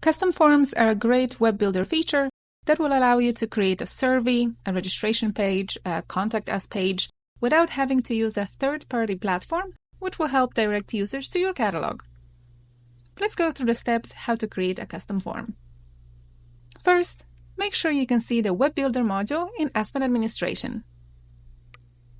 Custom forms are a great web builder feature that will allow you to create a survey, a registration page, a contact us page, without having to use a third-party platform, which will help direct users to your catalog. Let's go through the steps how to create a custom form. First, make sure you can see the Web Builder module in Aspen Administration.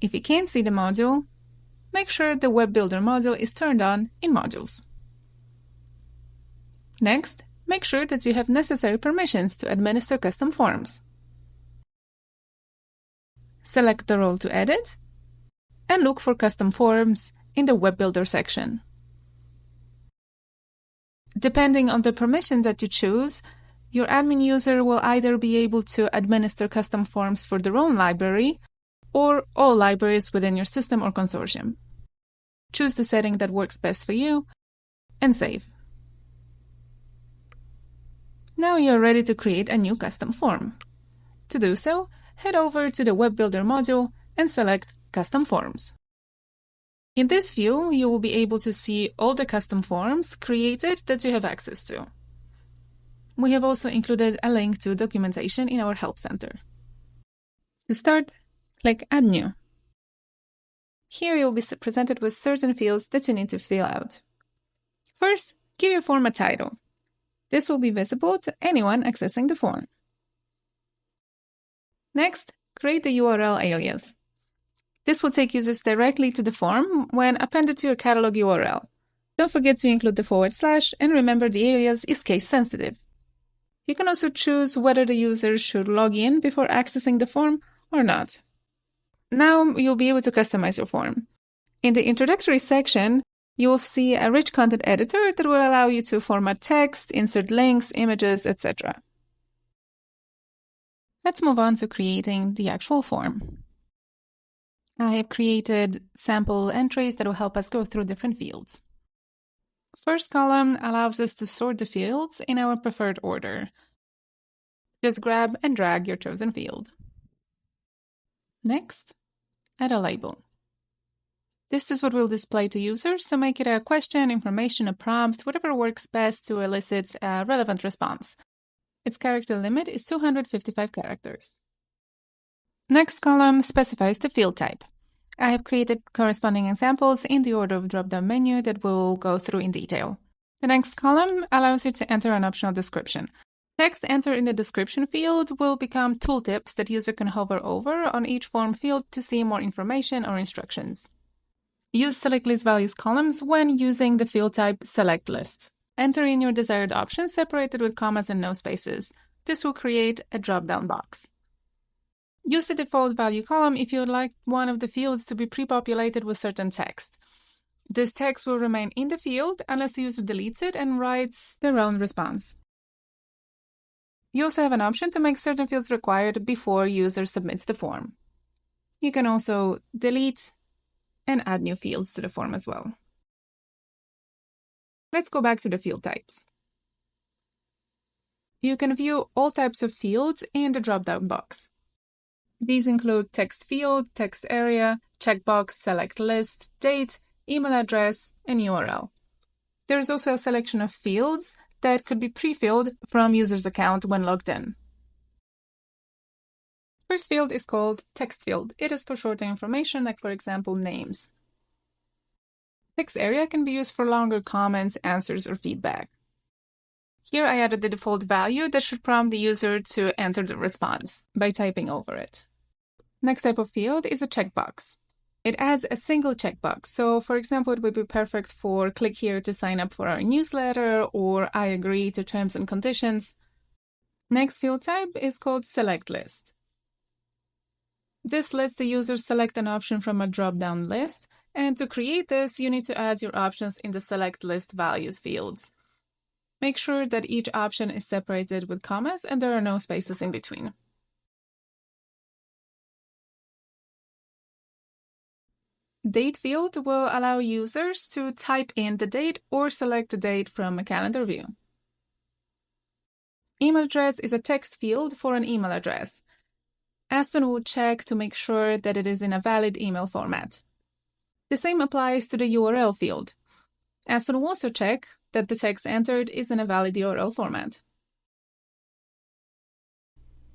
If you can't see the module, make sure the Web Builder module is turned on in Modules. Next, make sure that you have necessary permissions to administer custom forms. Select the role to edit, and look for custom forms in the Web Builder section. Depending on the permissions that you choose, your admin user will either be able to administer custom forms for their own library or all libraries within your system or consortium. Choose the setting that works best for you and save. Now you're ready to create a new custom form. To do so, head over to the Web Builder module and select Custom Forms. In this view, you will be able to see all the custom forms created that you have access to. We have also included a link to documentation in our Help Center. To start, click Add New. Here you will be presented with certain fields that you need to fill out. First, give your form a title. This will be visible to anyone accessing the form. Next, create the URL alias. This will take users directly to the form when appended to your catalog URL. Don't forget to include the / and remember the alias is case sensitive. You can also choose whether the user should log in before accessing the form or not. Now you'll be able to customize your form. In the introductory section, you will see a rich content editor that will allow you to format text, insert links, images, etc. Let's move on to creating the actual form. I have created sample entries that will help us go through different fields. First column allows us to sort the fields in our preferred order. Just grab and drag your chosen field. Next, add a label. This is what we'll display to users, so make it a question, information, a prompt, whatever works best to elicit a relevant response. Its character limit is 255 characters. Next column specifies the field type. I have created corresponding examples in the order of drop-down menu that we'll go through in detail. The next column allows you to enter an optional description. Text entered in the description field will become tooltips that user can hover over on each form field to see more information or instructions. Use select list values columns when using the field type select list. Enter in your desired option separated with commas and no spaces. This will create a drop-down box. Use the default value column if you would like one of the fields to be pre-populated with certain text. This text will remain in the field unless the user deletes it and writes their own response. You also have an option to make certain fields required before user submits the form. You can also delete and add new fields to the form as well. Let's go back to the field types. You can view all types of fields in the drop-down box. These include text field, text area, checkbox, select list, date, email address, and URL. There is also a selection of fields that could be pre-filled from user's account when logged in. First field is called text field. It is for shorter information, like for example, names. Text area can be used for longer comments, answers, or feedback. Here I added the default value that should prompt the user to enter the response by typing over it. Next type of field is a checkbox. It adds a single checkbox. So for example, it would be perfect for click here to sign up for our newsletter or I agree to terms and conditions. Next field type is called select list. This lets the user select an option from a drop-down list, and to create this, you need to add your options in the select list values fields. Make sure that each option is separated with commas and there are no spaces in between. Date field will allow users to type in the date or select the date from a calendar view. Email address is a text field for an email address. Aspen will check to make sure that it is in a valid email format. The same applies to the URL field. Aspen will also check that the text entered is in a valid URL format.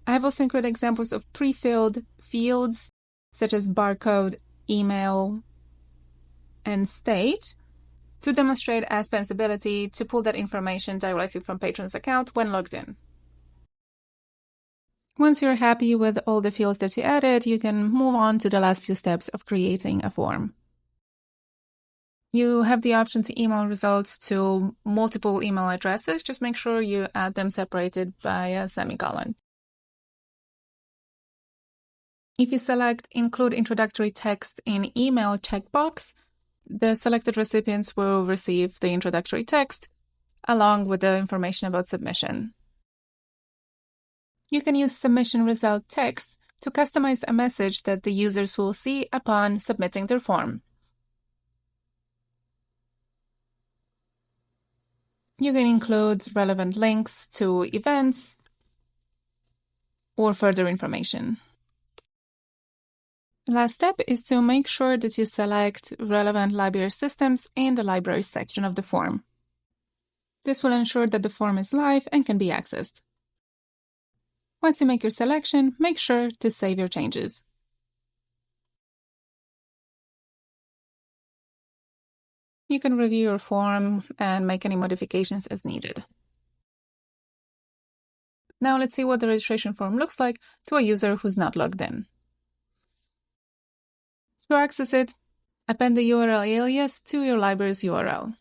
I have also included examples of pre-filled fields, such as barcode, email, and state, to demonstrate Aspen's ability to pull that information directly from Patron's account when logged in. Once you're happy with all the fields that you added, you can move on to the last few steps of creating a form. You have the option to email results to multiple email addresses. Just make sure you add them separated by a semicolon. If you select Include Introductory Text in Email checkbox, the selected recipients will receive the introductory text along with the information about submission. You can use submission result text to customize a message that the users will see upon submitting their form. You can include relevant links to events or further information. Last step is to make sure that you select relevant library systems in the library section of the form. This will ensure that the form is live and can be accessed. Once you make your selection, make sure to save your changes. You can review your form and make any modifications as needed. Now let's see what the registration form looks like to a user who's not logged in. To access it, append the URL alias to your library's URL.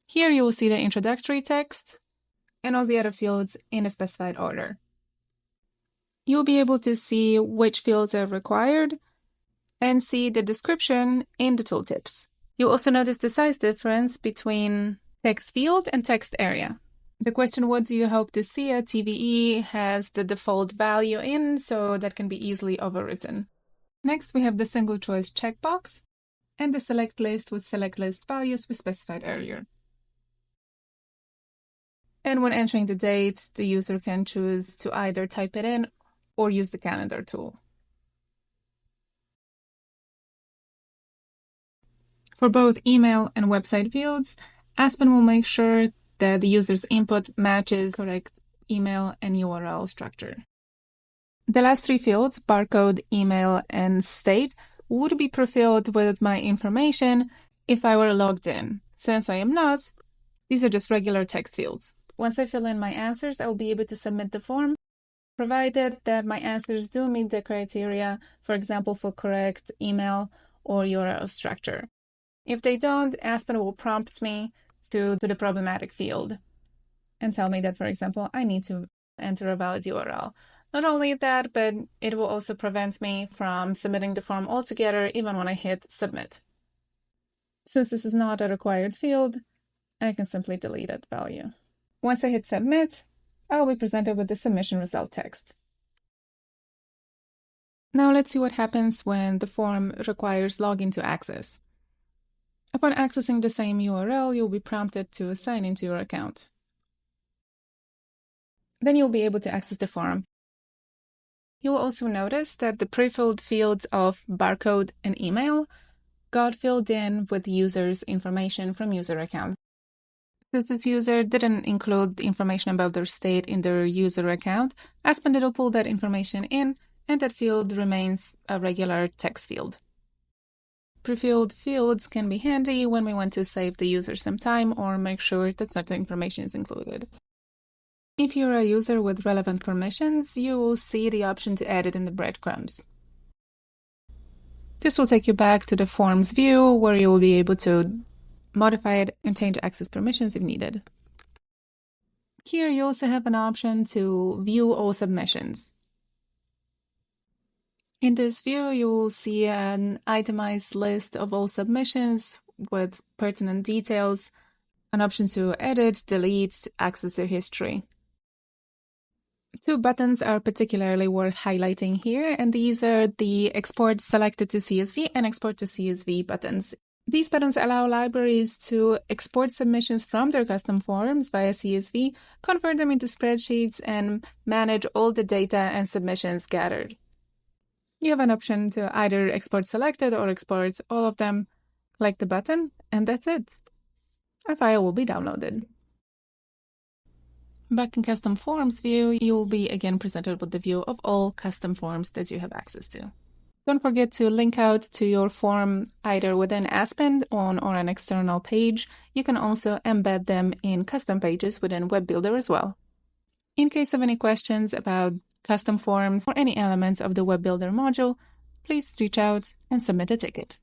Here you will see the introductory text and all the other fields in a specified order. You'll be able to see which fields are required and see the description in the tooltips. You'll also notice the size difference between text field and text area. The question, what do you hope to see at TVE, has the default value in, so that can be easily overwritten. Next, we have the single choice checkbox and the select list with select list values we specified earlier. And when entering the date, the user can choose to either type it in or use the calendar tool. For both email and website fields, Aspen will make sure that the user's input matches correct email and URL structure. The last three fields, barcode, email, and state, would be pre-filled with my information if I were logged in. Since I am not, these are just regular text fields. Once I fill in my answers, I will be able to submit the form, provided that my answers do meet the criteria, for example, for correct email or URL structure. If they don't, Aspen will prompt me to the problematic field and tell me that, for example, I need to enter a valid URL. Not only that, but it will also prevent me from submitting the form altogether, even when I hit submit. Since this is not a required field, I can simply delete that value. Once I hit submit, I'll be presented with the submission result text. Now let's see what happens when the form requires login to access. Upon accessing the same URL, you'll be prompted to sign into your account. Then you'll be able to access the form. You will also notice that the pre-filled fields of barcode and email got filled in with the user's information from user account. Since this user didn't include the information about their state in their user account, Aspen will pull that information in, and that field remains a regular text field. Pre-filled fields can be handy when we want to save the user some time or make sure that certain information is included. If you're a user with relevant permissions, you will see the option to edit in the breadcrumbs. This will take you back to the forms view, where you will be able to modify it and change access permissions if needed. Here you also have an option to view all submissions. In this view, you will see an itemized list of all submissions with pertinent details, an option to edit, delete, access their history. Two buttons are particularly worth highlighting here, and these are the Export Selected to CSV and Export to CSV buttons. These buttons allow libraries to export submissions from their custom forms via CSV, convert them into spreadsheets, and manage all the data and submissions gathered. You have an option to either export selected or export all of them. Click the button, and that's it. a file will be downloaded. Back in Custom Forms view, you will be again presented with the view of all custom forms that you have access to. Don't forget to link out to your form either within Aspen or an external page. You can also embed them in custom pages within Web Builder as well. In case of any questions about custom forms or any elements of the Web Builder module, please reach out and submit a ticket.